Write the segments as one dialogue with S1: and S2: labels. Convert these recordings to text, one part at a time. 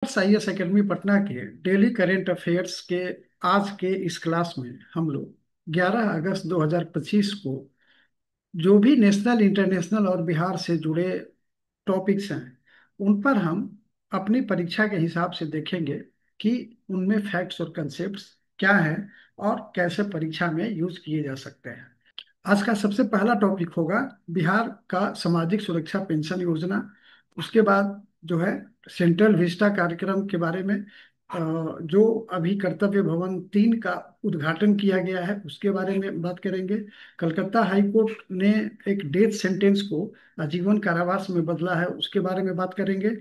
S1: IAS academy Patna के daily current affairs के आज के इस क्लास में हम लोग 11 अगस्त 2025 को जो भी नेशनल इंटरनेशनल और बिहार से जुड़े टॉपिक्स हैं उन पर हम अपनी परीक्षा के हिसाब से देखेंगे कि उनमें फैक्ट्स और कंसेप्ट्स क्या हैं और कैसे परीक्षा में यूज किए जा सकते हैं। आज का सबसे पहला टॉपिक होगा बिहार का सामाजिक सुरक्षा पेंशन योजना। उसके बाद जो है सेंट्रल विस्टा कार्यक्रम के बारे में, जो अभी कर्तव्य भवन 3 का उद्घाटन किया गया है उसके बारे में बात करेंगे। कलकत्ता हाई कोर्ट ने एक डेथ सेंटेंस को आजीवन कारावास में बदला है, उसके बारे में बात करेंगे।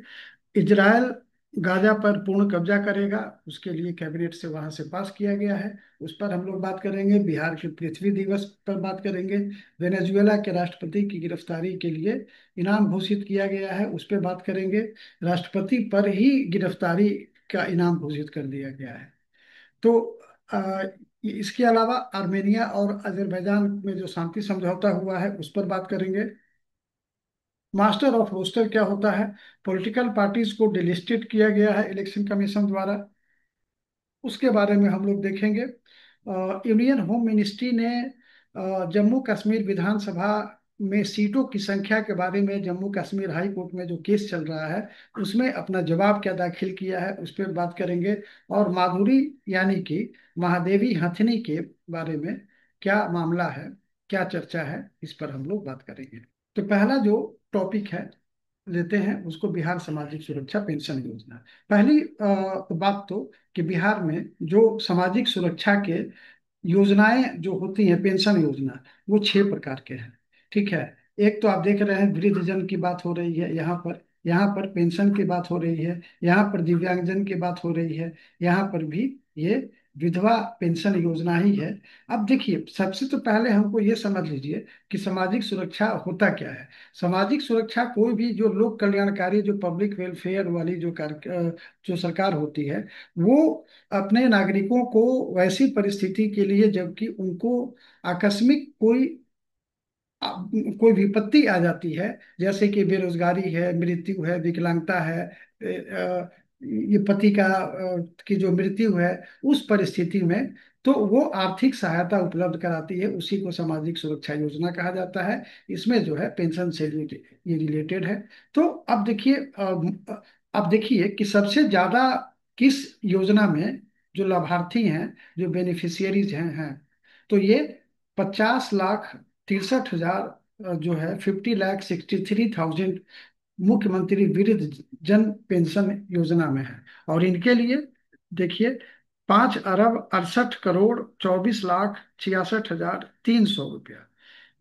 S1: इजराइल गाजा पर पूर्ण कब्जा करेगा, उसके लिए कैबिनेट से वहां से पास किया गया है, उस पर हम लोग बात करेंगे। बिहार के पृथ्वी दिवस पर बात करेंगे। वेनेजुएला के राष्ट्रपति की गिरफ्तारी के लिए इनाम घोषित किया गया है, उस पर बात करेंगे। राष्ट्रपति पर ही गिरफ्तारी का इनाम घोषित कर दिया गया है। तो अ, इसके अलावा आर्मेनिया और अजरबैजान में जो शांति समझौता हुआ है उस पर बात करेंगे। मास्टर ऑफ रोस्टर क्या होता है, पॉलिटिकल पार्टीज को डिलिस्टेड किया गया है इलेक्शन कमीशन द्वारा, उसके बारे में हम लोग देखेंगे। यूनियन होम मिनिस्ट्री ने जम्मू कश्मीर विधानसभा में सीटों की संख्या के बारे में जम्मू कश्मीर हाई कोर्ट में जो केस चल रहा है उसमें अपना जवाब क्या दाखिल किया है उस पर बात करेंगे। और माधुरी यानी कि महादेवी हथनी के बारे में क्या मामला है, क्या चर्चा है, इस पर हम लोग बात करेंगे। तो पहला जो टॉपिक है लेते हैं उसको, बिहार सामाजिक सुरक्षा पेंशन योजना। पहली बात तो कि बिहार में जो सामाजिक सुरक्षा के योजनाएं जो होती हैं पेंशन योजना, वो 6 प्रकार के हैं। ठीक है। एक तो आप देख रहे हैं वृद्धजन की बात हो रही है, यहाँ पर पेंशन की बात हो रही है, यहाँ पर दिव्यांगजन की बात हो रही है, यहाँ पर भी ये विधवा पेंशन योजना ही है। अब देखिए, सबसे तो पहले हमको ये समझ लीजिए कि सामाजिक सुरक्षा होता क्या है। सामाजिक सुरक्षा कोई भी जो लोक कल्याणकारी, जो पब्लिक वेलफेयर वाली जो सरकार होती है, वो अपने नागरिकों को वैसी परिस्थिति के लिए जबकि उनको आकस्मिक कोई विपत्ति आ जाती है, जैसे कि बेरोजगारी है, मृत्यु है, विकलांगता है, ये पति की जो मृत्यु है, उस परिस्थिति में तो वो आर्थिक सहायता उपलब्ध कराती है, उसी को सामाजिक सुरक्षा योजना कहा जाता है। इसमें जो है पेंशन से ये रिलेटेड है। तो अब देखिए कि सबसे ज्यादा किस योजना में जो लाभार्थी हैं, जो बेनिफिशियरीज हैं, तो ये 50,63,000 जो है 50,63,000 मुख्यमंत्री वृद्ध जन पेंशन योजना में है। और इनके लिए देखिए 5,68,64,62,66,300 रुपया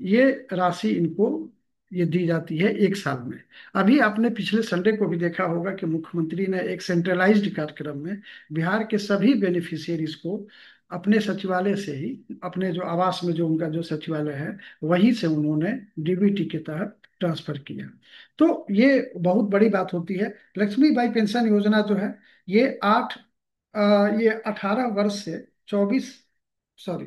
S1: ये राशि इनको ये दी जाती है एक साल में। अभी आपने पिछले संडे को भी देखा होगा कि मुख्यमंत्री ने एक सेंट्रलाइज्ड कार्यक्रम में बिहार के सभी बेनिफिशियरीज को अपने सचिवालय से ही, अपने जो आवास में जो उनका जो सचिवालय है वहीं से उन्होंने डीबीटी के तहत ट्रांसफर किया। तो ये बहुत बड़ी बात होती है। लक्ष्मीबाई पेंशन योजना जो है ये ये 18 वर्ष से 24, सॉरी,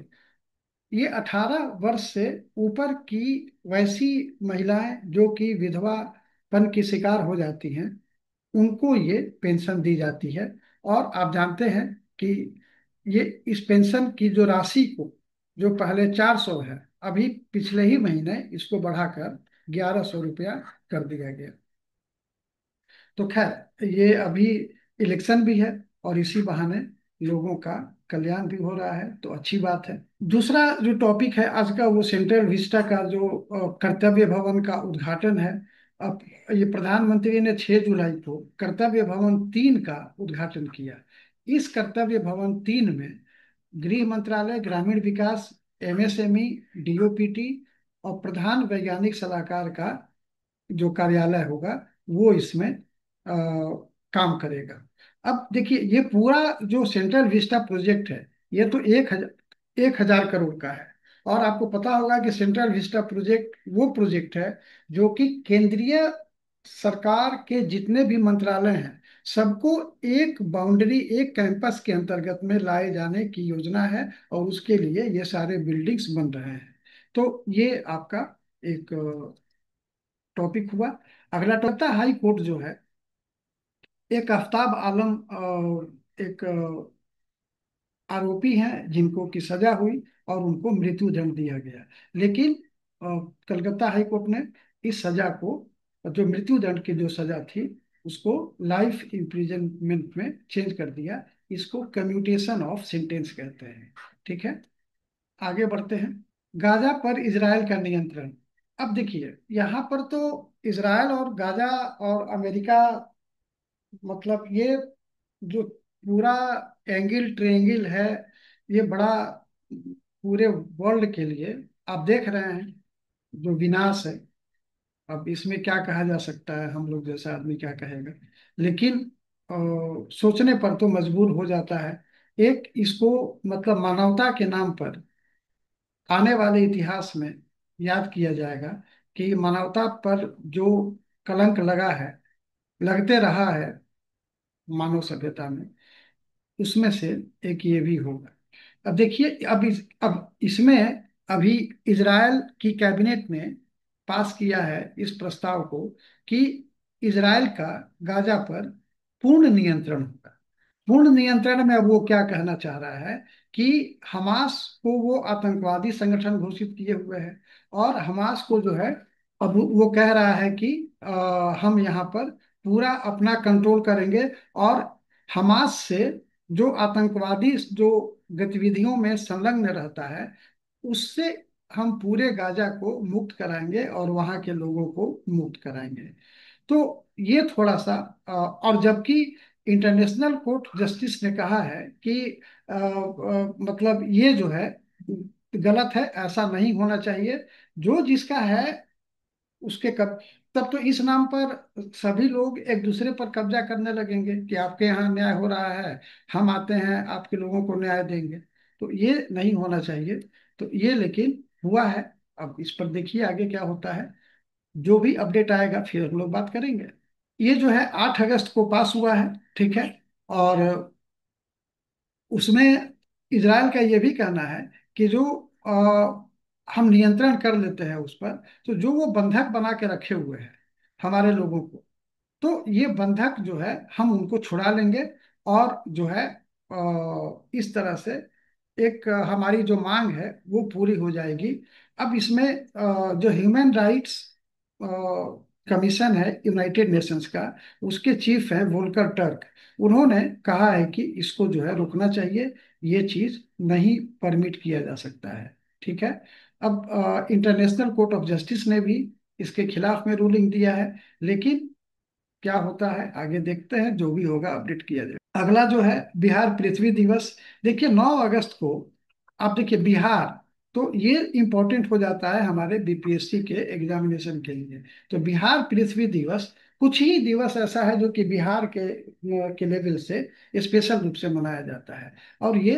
S1: ये 18 वर्ष से ऊपर की वैसी महिलाएं जो कि विधवापन की शिकार हो जाती हैं, उनको ये पेंशन दी जाती है। और आप जानते हैं कि ये इस पेंशन की जो राशि को, जो पहले 400 है, अभी पिछले ही महीने इसको बढ़ाकर 1100 रुपया कर दिया गया। तो खैर, ये अभी इलेक्शन भी है और इसी बहाने लोगों का कल्याण भी हो रहा है, तो अच्छी बात है। दूसरा जो टॉपिक है आज का, वो सेंट्रल विस्टा का जो कर्तव्य भवन का उद्घाटन है। अब ये प्रधानमंत्री ने 6 जुलाई को कर्तव्य भवन 3 का उद्घाटन किया। इस कर्तव्य भवन 3 में गृह मंत्रालय, ग्रामीण विकास, एमएसएमई, डीओपीटी और प्रधान वैज्ञानिक सलाहकार का जो कार्यालय होगा वो इसमें काम करेगा। अब देखिए, ये पूरा जो सेंट्रल विस्टा प्रोजेक्ट है ये तो 1,000 करोड़ का है। और आपको पता होगा कि सेंट्रल विस्टा प्रोजेक्ट वो प्रोजेक्ट है जो कि केंद्रीय सरकार के जितने भी मंत्रालय हैं सबको एक बाउंड्री, एक कैंपस के अंतर्गत में लाए जाने की योजना है, और उसके लिए ये सारे बिल्डिंग्स बन रहे हैं। तो ये आपका एक टॉपिक हुआ। अगला टॉपिक हाई कोर्ट जो है एक आफ्ताब आलम एक आरोपी हैं जिनको की सजा हुई और उनको मृत्यु दंड दिया गया। लेकिन अ, कलकत्ता हाई कोर्ट ने इस सजा को, जो मृत्यु दंड की जो सजा थी, उसको लाइफ इम्प्रिजनमेंट में चेंज कर दिया। इसको कम्यूटेशन ऑफ सेंटेंस कहते हैं। ठीक है, आगे बढ़ते हैं। गाजा पर इजराइल का नियंत्रण। अब देखिए यहाँ पर तो इजराइल और गाजा और अमेरिका, मतलब ये जो पूरा एंगल ट्रेंगल है, ये बड़ा पूरे वर्ल्ड के लिए आप देख रहे हैं जो विनाश है। अब इसमें क्या कहा जा सकता है, हम लोग जैसा आदमी क्या कहेगा। लेकिन सोचने पर तो मजबूर हो जाता है। एक इसको मतलब मानवता के नाम पर आने वाले इतिहास में याद किया जाएगा कि मानवता पर जो कलंक लगा है, लगते रहा है मानव सभ्यता में, उसमें से एक ये भी होगा। अब देखिए, अब इसमें अभी इजराइल की कैबिनेट ने पास किया है इस प्रस्ताव को कि इजराइल का गाजा पर पूर्ण नियंत्रण होगा। पूर्ण नियंत्रण में अब वो क्या कहना चाह रहा है कि हमास को वो आतंकवादी संगठन घोषित किए हुए है, और हमास को जो है, अब वो कह रहा है कि हम यहाँ पर पूरा अपना कंट्रोल करेंगे, और हमास से जो आतंकवादी जो गतिविधियों में संलग्न रहता है, उससे हम पूरे गाजा को मुक्त कराएंगे और वहां के लोगों को मुक्त कराएंगे। तो ये थोड़ा सा और जबकि इंटरनेशनल कोर्ट जस्टिस ने कहा है कि मतलब ये जो है गलत है, ऐसा नहीं होना चाहिए। जो जिसका है उसके कब, तब तो इस नाम पर सभी लोग एक दूसरे पर कब्जा करने लगेंगे कि आपके यहाँ न्याय हो रहा है, हम आते हैं आपके लोगों को न्याय देंगे। तो ये नहीं होना चाहिए। तो ये लेकिन हुआ है। अब इस पर देखिए आगे क्या होता है। जो भी अपडेट आएगा फिर हम लोग बात करेंगे। ये जो है 8 अगस्त को पास हुआ है। ठीक है, और उसमें इजराइल का ये भी कहना है कि जो हम नियंत्रण कर लेते हैं उस पर, तो जो वो बंधक बना के रखे हुए हैं हमारे लोगों को, तो ये बंधक जो है हम उनको छुड़ा लेंगे। और जो है इस तरह से एक हमारी जो मांग है वो पूरी हो जाएगी। अब इसमें जो ह्यूमन राइट्स कमीशन है यूनाइटेड नेशंस का, उसके चीफ हैं वोल्कर टर्क। उन्होंने कहा है कि इसको जो है रुकना चाहिए, ये चीज नहीं परमिट किया जा सकता है। ठीक है, अब इंटरनेशनल कोर्ट ऑफ जस्टिस ने भी इसके खिलाफ में रूलिंग दिया है। लेकिन क्या होता है आगे देखते हैं, जो भी होगा अपडेट किया जाएगा। अगला जो है बिहार पृथ्वी दिवस। देखिए 9 अगस्त को, आप देखिए बिहार, तो ये इंपॉर्टेंट हो जाता है हमारे बीपीएससी के एग्जामिनेशन के लिए। तो बिहार पृथ्वी दिवस कुछ ही दिवस ऐसा है जो कि बिहार के लेवल से स्पेशल रूप से मनाया जाता है। और ये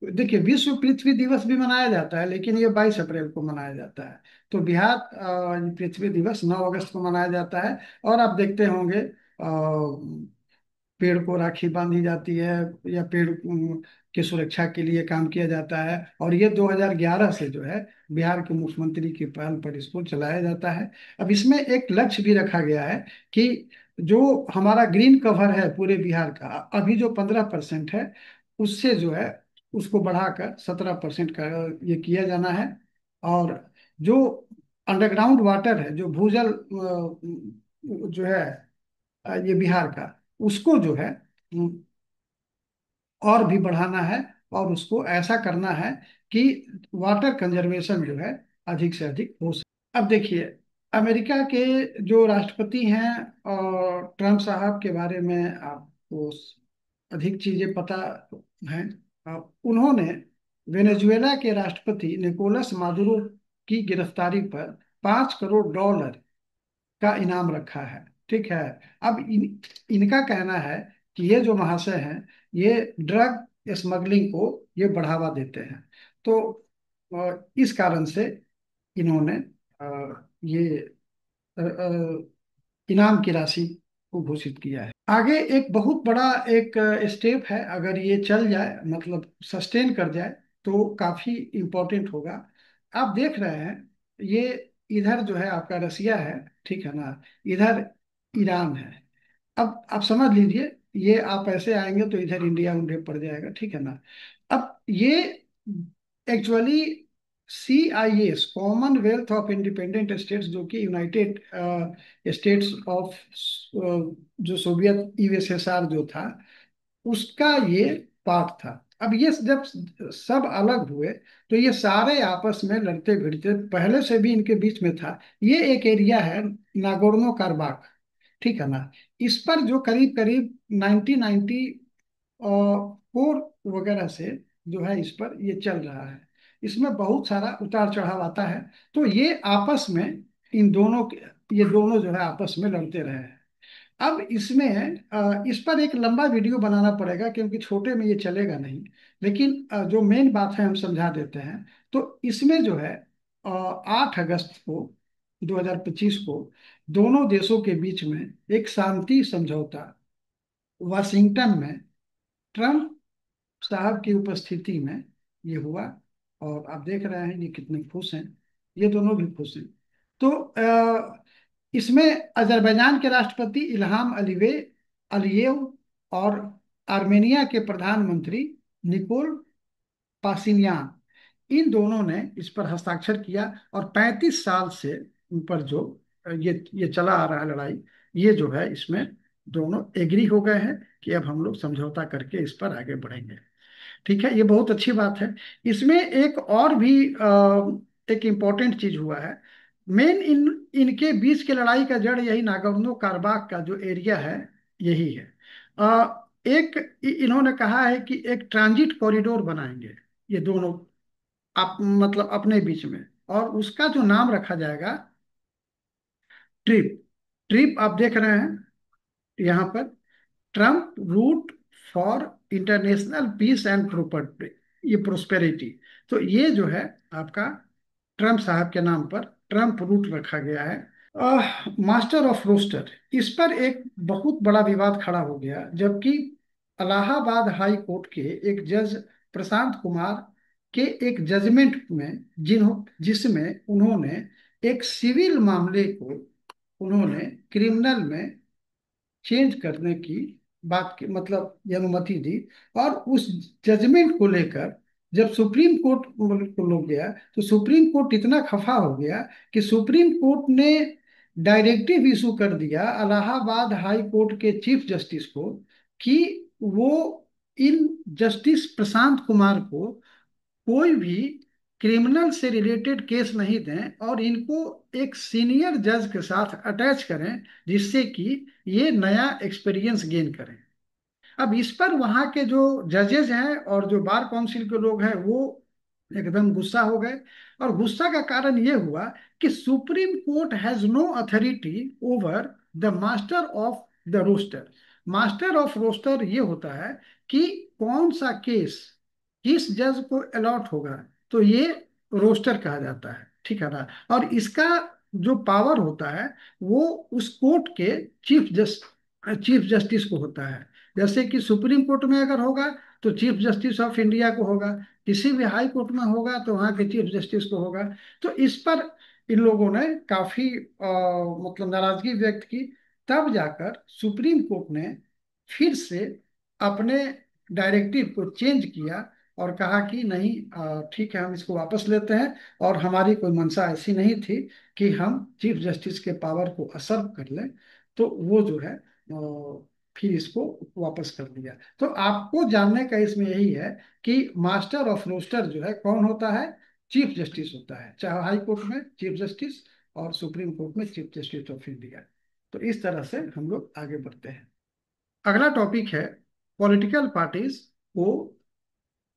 S1: देखिए विश्व पृथ्वी दिवस भी मनाया जाता है, लेकिन ये 22 अप्रैल को मनाया जाता है। तो बिहार पृथ्वी दिवस 9 अगस्त को मनाया जाता है। और आप देखते होंगे पेड़ को राखी बांधी जाती है, या पेड़ की सुरक्षा के लिए काम किया जाता है। और ये 2011 से जो है बिहार के मुख्यमंत्री की पहल पर इसको चलाया जाता है। अब इसमें एक लक्ष्य भी रखा गया है कि जो हमारा ग्रीन कवर है पूरे बिहार का, अभी जो 15% है, उससे जो है उसको बढ़ाकर 17% का ये किया जाना है। और जो अंडरग्राउंड वाटर है, जो भूजल जो है ये बिहार का, उसको जो है और भी बढ़ाना है। और उसको ऐसा करना है कि वाटर कंजर्वेशन जो है अधिक से अधिक हो सके। अब देखिए अमेरिका के जो राष्ट्रपति हैं, और ट्रम्प साहब के बारे में आपको अधिक चीजें पता हैं। उन्होंने वेनेजुएला के राष्ट्रपति निकोलस मादुरो की गिरफ्तारी पर $5 करोड़ का इनाम रखा है। ठीक है, अब इनका कहना है कि ये जो महाशय हैं, ये ड्रग स्मगलिंग को ये बढ़ावा देते हैं। तो इस कारण से इन्होंने ये इनाम की राशि को घोषित किया है। आगे एक बहुत बड़ा एक स्टेप है, अगर ये चल जाए, मतलब सस्टेन कर जाए, तो काफी इम्पोर्टेंट होगा। आप देख रहे हैं ये, इधर जो है आपका रसिया है, ठीक है ना, इधर ईरान है। अब आप समझ लीजिए, ये आप ऐसे आएंगे तो इधर इंडिया उंडिया पड़ जाएगा, ठीक है ना। अब ये actually CIS, Commonwealth of independent states, जो कि यूनाइटेड स्टेट्स ऑफ, जो सोवियत USSR जो था, उसका ये पार्ट था। अब ये जब सब अलग हुए तो ये सारे आपस में लड़ते भिड़ते, पहले से भी इनके बीच में था। ये एक एरिया है नागोर्नो कराबाख, ठीक है ना। इस पर जो करीब करीब 1994 वगैरह से जो है, इस पर ये चल रहा है। इसमें बहुत सारा उतार चढ़ाव आता है। तो ये आपस में, इन दोनों ये दोनों जो है आपस में लड़ते रहे हैं। अब इसमें इस पर एक लंबा वीडियो बनाना पड़ेगा, क्योंकि छोटे में ये चलेगा नहीं। लेकिन जो मेन बात है हम समझा देते हैं। तो इसमें जो है 8 अगस्त को 2025 को दोनों देशों के बीच में एक शांति समझौता वाशिंगटन में ट्रम्प साहब की उपस्थिति में ये हुआ। और आप देख रहे हैं ये कितने खुश हैं, ये दोनों भी खुश हैं। तो इसमें अजरबैजान के राष्ट्रपति इल्हाम अलीयेव और आर्मेनिया के प्रधानमंत्री निकोल पाशिनियान, इन दोनों ने इस पर हस्ताक्षर किया। और 35 साल से उन पर जो ये चला आ रहा है लड़ाई, ये जो है इसमें दोनों एग्री हो गए हैं कि अब हम लोग समझौता करके इस पर आगे बढ़ेंगे। ठीक है, ये बहुत अच्छी बात है। इसमें एक और भी एक इम्पोर्टेंट चीज हुआ है। मेन इनके बीच के लड़ाई का जड़ यही नागोर्नो कराबाख का जो एरिया है, यही है। एक इन्होंने कहा है कि एक ट्रांजिट कॉरिडोर बनाएंगे ये दोनों, आप मतलब अपने बीच में। और उसका जो नाम रखा जाएगा, ट्रिप। ट्रिप आप देख रहे हैं यहाँ पर, Trump route for international peace and property, ये प्रोस्पेरिटी। तो ये जो है आपका ट्रम्प साहब के नाम पर ट्रम्प रूट रखा गया है। मास्टर ऑफ रोस्टर, इस पर एक बहुत बड़ा विवाद खड़ा हो गया, जबकि इलाहाबाद हाई कोर्ट के एक जज प्रशांत कुमार के एक जजमेंट में, जिसमें उन्होंने एक सिविल मामले को उन्होंने क्रिमिनल में चेंज करने की बात की, मतलब ये अनुमति दी। और उस जजमेंट को लेकर जब सुप्रीम कोर्ट को लोग गया, तो सुप्रीम कोर्ट इतना खफा हो गया कि सुप्रीम कोर्ट ने डायरेक्टिव इशू कर दिया इलाहाबाद हाई कोर्ट के चीफ जस्टिस को, कि वो इन जस्टिस प्रशांत कुमार को कोई भी क्रिमिनल से रिलेटेड केस नहीं दें, और इनको एक सीनियर जज के साथ अटैच करें, जिससे कि ये नया एक्सपीरियंस गेन करें। अब इस पर वहाँ के जो जजेज हैं और जो बार काउंसिल के लोग हैं, वो एकदम गुस्सा हो गए। और गुस्सा का कारण ये हुआ कि Supreme Court has no authority over the master of the roster. Master of roster ये होता है कि कौन सा केस किस जज को अलॉट होगा, तो ये रोस्टर कहा जाता है, ठीक है ना। और इसका जो पावर होता है, वो उस कोर्ट के चीफ जस्टिस को होता है। जैसे कि सुप्रीम कोर्ट में अगर होगा तो चीफ जस्टिस ऑफ इंडिया को होगा, किसी भी हाई कोर्ट में होगा तो वहाँ के चीफ जस्टिस को होगा। तो इस पर इन लोगों ने काफी मतलब नाराजगी व्यक्त की। तब जाकर सुप्रीम कोर्ट ने फिर से अपने डायरेक्टिव को चेंज किया और कहा कि नहीं, ठीक है, हम इसको वापस लेते हैं। और हमारी कोई मंशा ऐसी नहीं थी कि हम चीफ जस्टिस के पावर को असर्व कर लें। तो वो जो है फिर इसको वापस कर दिया। तो आपको जानने का इसमें यही है कि मास्टर ऑफ रोस्टर जो है कौन होता है, चीफ जस्टिस होता है, चाहे हाई कोर्ट में चीफ जस्टिस और सुप्रीम कोर्ट में चीफ जस्टिस ऑफ इंडिया। तो इस तरह से हम लोग आगे बढ़ते हैं। अगला टॉपिक है पॉलिटिकल पार्टीज को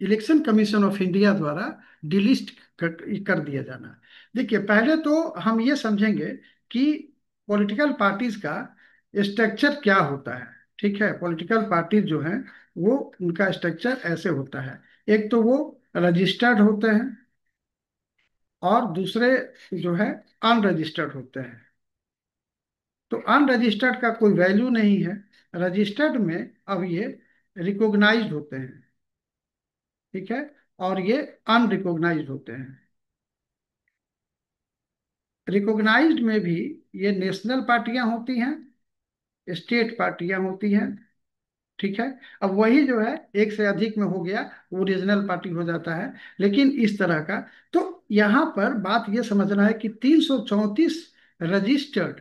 S1: इलेक्शन कमीशन ऑफ इंडिया द्वारा डिलिस्ट कर दिया जाना। देखिए, पहले तो हम ये समझेंगे कि पॉलिटिकल पार्टीज का स्ट्रक्चर क्या होता है। ठीक है, पॉलिटिकल पार्टीज जो हैं, वो उनका स्ट्रक्चर ऐसे होता है। एक तो वो रजिस्टर्ड होते हैं, और दूसरे जो है अनरजिस्टर्ड होते हैं। तो अनरजिस्टर्ड का कोई वैल्यू नहीं है। रजिस्टर्ड में अब ये रिकॉग्नाइज्ड होते हैं, ठीक है, और ये अनरिकॉग्नाइज्ड होते हैं। रिकॉग्नाइज्ड में भी ये नेशनल पार्टियां होती हैं, स्टेट पार्टियां होती हैं। ठीक है। अब वही जो है एक से अधिक में हो गया, वो रीजनल पार्टी हो जाता है। लेकिन इस तरह का, तो यहाँ पर बात ये समझना है कि 334 रजिस्टर्ड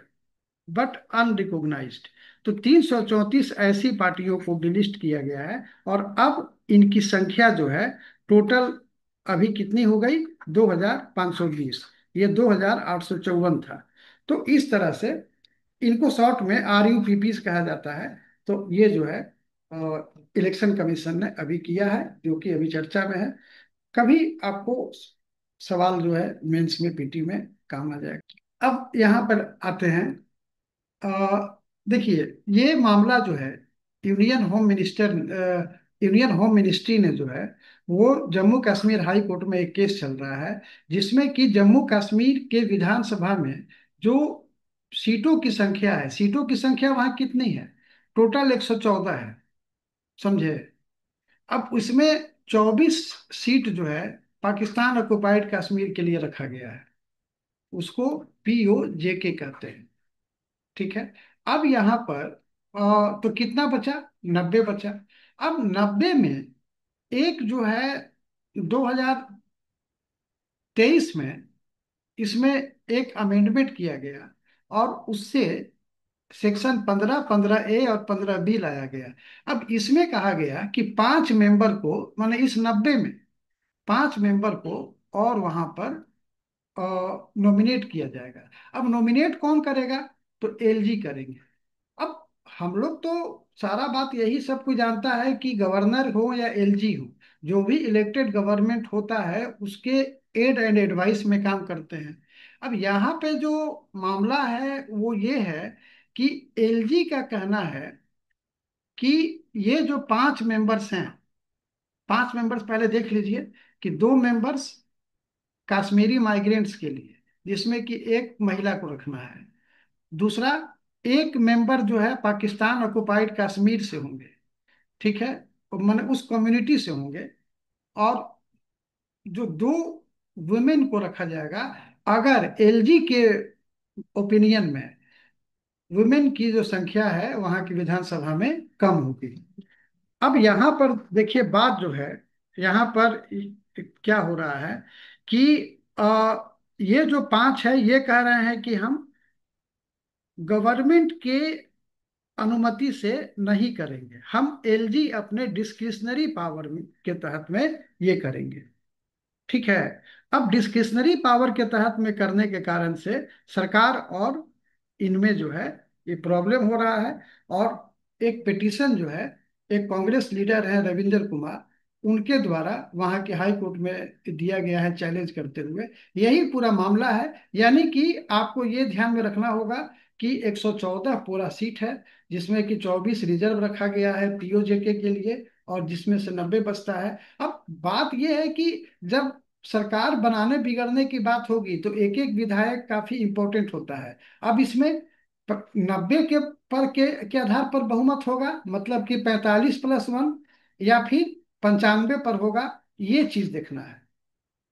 S1: बट अनरिकॉग्नाइज्ड, तो 334 ऐसी पार्टियों को डिलिस्ट किया गया है। और अब इनकी संख्या जो है टोटल अभी कितनी हो गई, 2520। ये 2854 था। तो इस तरह से इनको शॉर्ट में RUPP कहा जाता है। तो ये जो है इलेक्शन कमीशन ने अभी किया है, जो कि अभी चर्चा में है। कभी आपको सवाल जो है मेंस में, PT में काम आ जाएगा। अब यहाँ पर आते हैं। देखिए, ये मामला जो है union home minister union home ministry ने जो है, वो जम्मू कश्मीर हाई कोर्ट में एक केस चल रहा है, जिसमें कि जम्मू कश्मीर के विधानसभा में जो सीटों की संख्या है, सीटों की संख्या वहां कितनी है, टोटल 114 है। समझे। अब उसमें 24 सीट जो है पाकिस्तान ऑक्युपाइड कश्मीर के लिए रखा गया है। उसको POJK कहते हैं। ठीक है। अब यहाँ पर तो कितना बचा, 90 बचा। अब 90 में एक जो है 2023 में इसमें एक अमेंडमेंट किया गया, और उससे सेक्शन 15, 15A और 15B लाया गया। अब इसमें कहा गया कि 5 मेंबर को, माने इस 90 में 5 मेंबर को और वहां पर नॉमिनेट किया जाएगा। अब नॉमिनेट कौन करेगा, तो LG करेंगे। अब हम लोग तो सारा बात यही सब कुछ जानता है कि गवर्नर हो या LG हो, जो भी इलेक्टेड गवर्नमेंट होता है उसके एड एंड एडवाइस में काम करते हैं। अब यहाँ पे जो मामला है वो ये है कि LG का कहना है कि ये जो 5 मेंबर्स हैं, 5 मेंबर्स पहले देख लीजिए, कि 2 मेंबर्स कश्मीरी माइग्रेंट्स के लिए, जिसमें कि एक महिला को रखना है। दूसरा, एक मेंबर जो है पाकिस्तान ऑक्युपाइड कश्मीर से होंगे। ठीक है। मैंने उस कम्युनिटी से होंगे। और जो 2 वुमेन को रखा जाएगा, अगर LG के ओपिनियन में वुमेन की जो संख्या है वहां की विधानसभा में कम होगी। अब यहाँ पर देखिए बात जो है, यहाँ पर क्या हो रहा है कि ये जो 5 है ये कह रहे हैं कि हम गवर्नमेंट के अनुमति से नहीं करेंगे, हम LG अपने डिस्क्रिशनरी पावर के तहत में ये करेंगे। ठीक है। अब डिस्क्रिशनरी पावर के तहत में करने के कारण से सरकार और इनमें जो है ये प्रॉब्लम हो रहा है। और एक पिटीशन जो है, एक कांग्रेस लीडर है रविंदर कुमार, उनके द्वारा वहां के हाई कोर्ट में दिया गया है चैलेंज करते हुए। यही पूरा मामला है। यानी कि आपको ये ध्यान में रखना होगा कि 114 पूरा सीट है, जिसमें कि 24 रिजर्व रखा गया है POJK के लिए, और जिसमें से 90 बचता है। अब बात यह है कि जब सरकार बनाने बिगड़ने की बात होगी तो एक एक विधायक काफी इंपॉर्टेंट होता है। अब इसमें 90 के आधार पर बहुमत होगा, मतलब कि 45+1, या फिर 95 पर होगा, ये चीज देखना है।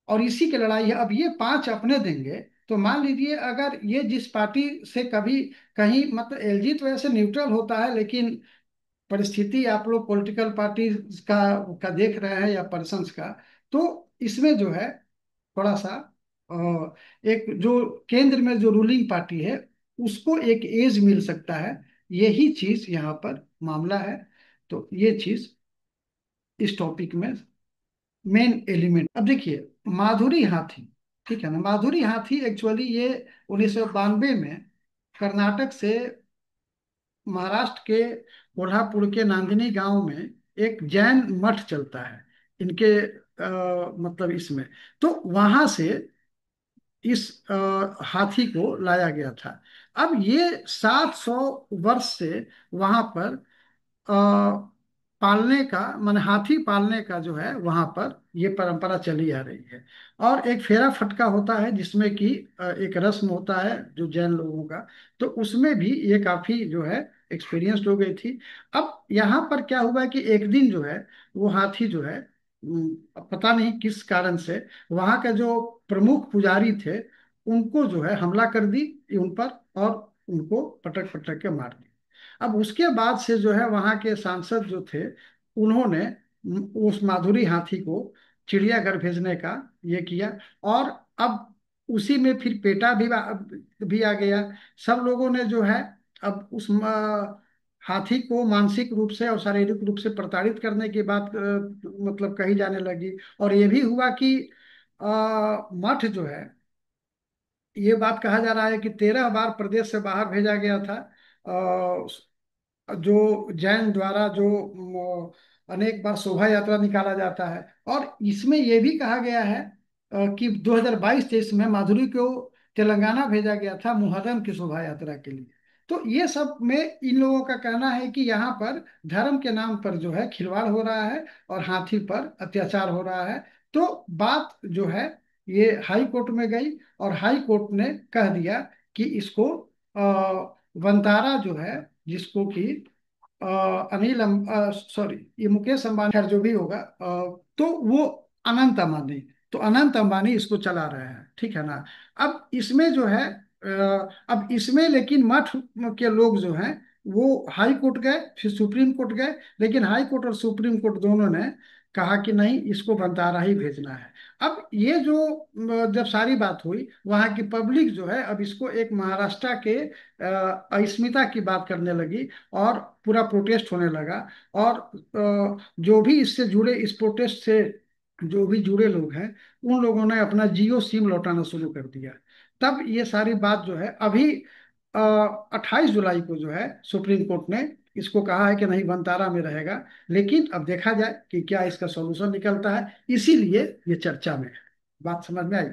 S1: और इसी की लड़ाई है। अब ये 5 अपने देंगे, तो मान लीजिए अगर ये जिस पार्टी से कभी कहीं, मतलब LG तो ऐसे न्यूट्रल होता है, लेकिन परिस्थिति आप लोग पॉलिटिकल पार्टी का देख रहे हैं या पर्सन्स का, तो इसमें जो है थोड़ा सा एक जो केंद्र में जो रूलिंग पार्टी है उसको एक एज मिल सकता है। यही चीज यहाँ पर मामला है। तो ये चीज इस टॉपिक में मेन एलिमेंट। अब देखिए माधुरी हाथी, ठीक है ना, माधुरी हाथी एक्चुअली ये 1992 में कर्नाटक से महाराष्ट्र के कोल्हापुर के नांदिनी गांव में एक जैन मठ चलता है इनके, मतलब इसमें, तो वहां से इस हाथी को लाया गया था। अब ये 700 वर्ष से वहां पर अ, पालने का, माने हाथी पालने का जो है वहां पर ये परंपरा चली आ रही है। और एक फेरा फटका होता है जिसमें कि एक रस्म होता है जो जैन लोगों का, तो उसमें भी ये काफी जो है एक्सपीरियंस्ड हो गई थी। अब यहाँ पर क्या हुआ है कि एक दिन जो है वो हाथी जो है, पता नहीं किस कारण से वहां के जो प्रमुख पुजारी थे उनको जो है हमला कर दी उन पर, और उनको पटक पटक के मार दी। अब उसके बाद से जो है वहाँ के सांसद जो थे, उन्होंने उस माधुरी हाथी को चिड़ियाघर भेजने का ये किया। और अब उसी में फिर पेटा भी आ गया। सब लोगों ने जो है अब उस हाथी को मानसिक रूप से और शारीरिक रूप से प्रताड़ित करने की बात मतलब कही जाने लगी। और ये भी हुआ कि मठ जो है, ये बात कहा जा रहा है कि 13 बार प्रदेश से बाहर भेजा गया था। जो जैन द्वारा जो अनेक बार शोभा यात्रा निकाला जाता है। और इसमें यह भी कहा गया है कि 2022-23 में माधुरी को तेलंगाना भेजा गया था मुहर्रम की शोभा यात्रा के लिए। तो ये सब में इन लोगों का कहना है कि यहाँ पर धर्म के नाम पर जो है खिलवाड़ हो रहा है और हाथी पर अत्याचार हो रहा है। तो बात जो है ये हाई कोर्ट में गई, और हाई कोर्ट ने कह दिया कि इसको वंतारा जो है, जिसको कि अनिल सॉरी ये मुकेश अंबानी, खैर जो भी होगा, तो वो अनंत अंबानी, तो अनंत अंबानी इसको चला रहे हैं, ठीक है ना। अब इसमें जो है अब इसमें लेकिन मठ के लोग जो हैं वो हाई कोर्ट गए, फिर सुप्रीम कोर्ट गए। लेकिन हाई कोर्ट और सुप्रीम कोर्ट दोनों ने कहा कि नहीं, इसको भंतारा ही भेजना है। अब ये जो जब सारी बात हुई, वहाँ की पब्लिक जो है अब इसको एक महाराष्ट्र के अस्मिता की बात करने लगी, और पूरा प्रोटेस्ट होने लगा। और जो भी इससे जुड़े, इस प्रोटेस्ट से जो भी जुड़े लोग हैं, उन लोगों ने अपना जियो सिम लौटाना शुरू कर दिया। तब ये सारी बात जो है अभी 28 जुलाई को जो है सुप्रीम कोर्ट ने इसको कहा है कि नहीं, वनतारा में रहेगा। लेकिन अब देखा जाए कि क्या इसका सॉल्यूशन निकलता है, इसीलिए ये चर्चा में है। बात समझ में आई?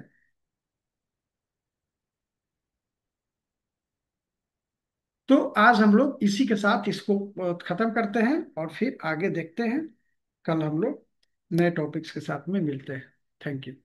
S1: तो आज हम लोग इसी के साथ इसको खत्म करते हैं, और फिर आगे देखते हैं। कल हम लोग नए टॉपिक्स के साथ में मिलते हैं। Thank you.